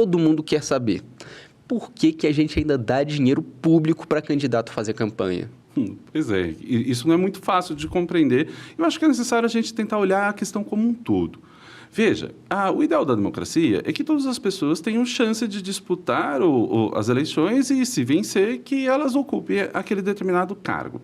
todo mundo quer saber. Por que a gente ainda dá dinheiro público para candidato fazer campanha? Pois é, isso não é muito fácil de compreender. Eu acho que é necessário a gente tentar olhar a questão como um todo. Veja, o ideal da democracia é que todas as pessoas tenham chance de disputar as eleições e, se vencer, que elas ocupem aquele determinado cargo.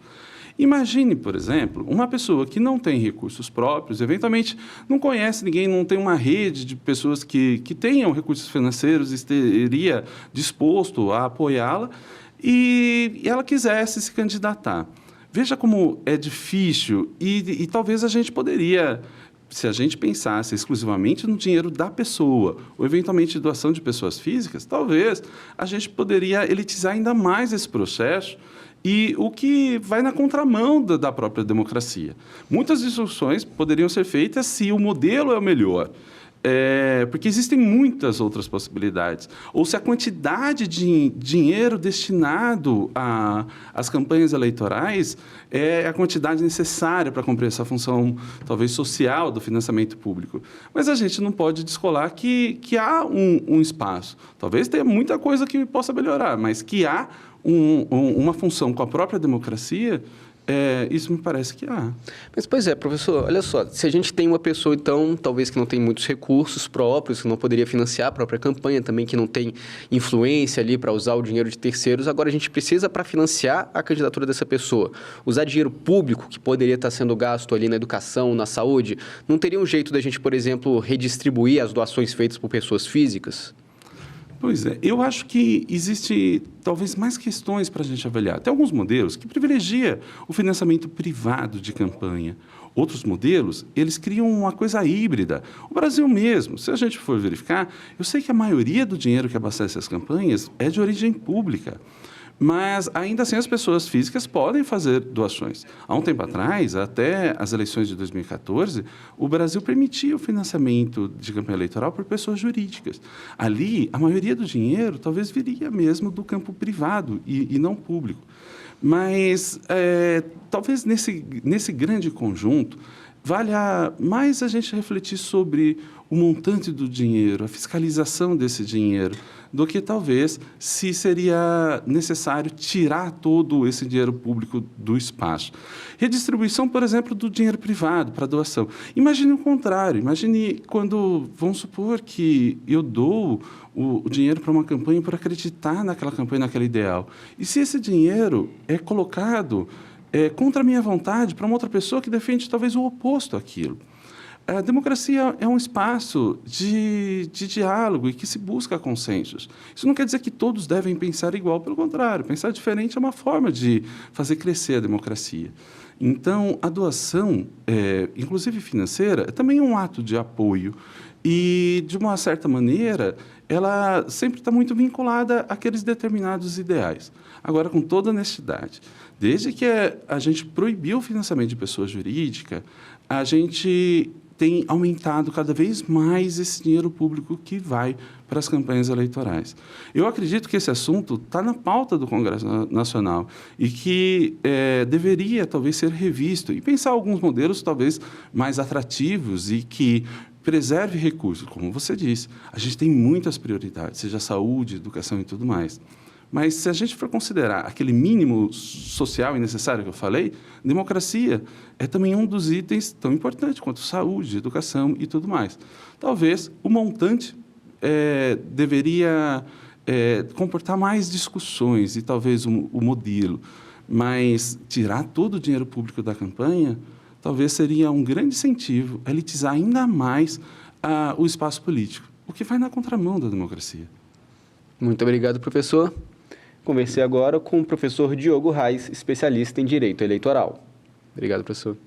Imagine, por exemplo, uma pessoa que não tem recursos próprios, eventualmente não conhece ninguém, não tem uma rede de pessoas que tenham recursos financeiros e estaria disposto a apoiá-la, e ela quisesse se candidatar. Veja como é difícil e talvez a gente poderia, se a gente pensasse exclusivamente no dinheiro da pessoa, ou eventualmente doação de pessoas físicas, talvez a gente poderia elitizar ainda mais esse processo, e o que vai na contramão da própria democracia. Muitas discussões poderiam ser feitas se o modelo é o melhor, porque existem muitas outras possibilidades. Ou se a quantidade de dinheiro destinado às campanhas eleitorais é a quantidade necessária para cumprir essa função, talvez, social do financiamento público. Mas a gente não pode descolar que há um espaço. Talvez tenha muita coisa que possa melhorar, mas que há uma função com a própria democracia, isso me parece que há. Mas, pois é, professor, olha só, se a gente tem uma pessoa, então, talvez que não tem muitos recursos próprios, que não poderia financiar a própria campanha, também que não tem influência ali para usar o dinheiro de terceiros, agora a gente precisa, para financiar a candidatura dessa pessoa, usar dinheiro público que poderia estar sendo gasto ali na educação, na saúde, não teria um jeito da gente, por exemplo, redistribuir as doações feitas por pessoas físicas? Pois é, eu acho que existe talvez mais questões para a gente avaliar. Tem alguns modelos que privilegiam o financiamento privado de campanha. Outros modelos, eles criam uma coisa híbrida. O Brasil mesmo, se a gente for verificar, eu sei que a maioria do dinheiro que abastece as campanhas é de origem pública. Mas, ainda assim, as pessoas físicas podem fazer doações. Há um tempo atrás, até as eleições de 2014, o Brasil permitia o financiamento de campanha eleitoral por pessoas jurídicas. Ali, a maioria do dinheiro talvez viria mesmo do campo privado e não público. Mas, talvez nesse grande conjunto, valha mais a gente refletir sobre o montante do dinheiro, a fiscalização desse dinheiro, do que talvez se seria necessário tirar todo esse dinheiro público do espaço. Redistribuição, por exemplo, do dinheiro privado para doação. Imagine o contrário, imagine quando, vamos supor que eu dou o dinheiro para uma campanha por acreditar naquela campanha, naquele ideal. E se esse dinheiro é colocado contra a minha vontade para uma outra pessoa que defende talvez o oposto àquilo? A democracia é um espaço de diálogo e que se busca consensos. Isso não quer dizer que todos devem pensar igual, pelo contrário. Pensar diferente é uma forma de fazer crescer a democracia. Então, a doação, inclusive financeira, é também um ato de apoio e, de uma certa maneira, ela sempre está muito vinculada àqueles determinados ideais. Agora, com toda honestidade, desde que a gente proibiu o financiamento de pessoa jurídica, a gente tem aumentado cada vez mais esse dinheiro público que vai para as campanhas eleitorais. Eu acredito que esse assunto está na pauta do Congresso Nacional e que deveria, talvez, ser revisto e pensar alguns modelos, talvez, mais atrativos e que preserve recursos. Como você disse, a gente tem muitas prioridades, seja saúde, educação e tudo mais. Mas, se a gente for considerar aquele mínimo social e necessário que eu falei, democracia é também um dos itens tão importantes quanto saúde, educação e tudo mais. Talvez o montante deveria comportar mais discussões e talvez o modelo, mas tirar todo o dinheiro público da campanha talvez seria um grande incentivo a elitizar ainda mais o espaço político, o que vai na contramão da democracia. Muito obrigado, professor. Conversei agora com o professor Diogo Reis, especialista em Direito Eleitoral. Obrigado, professor.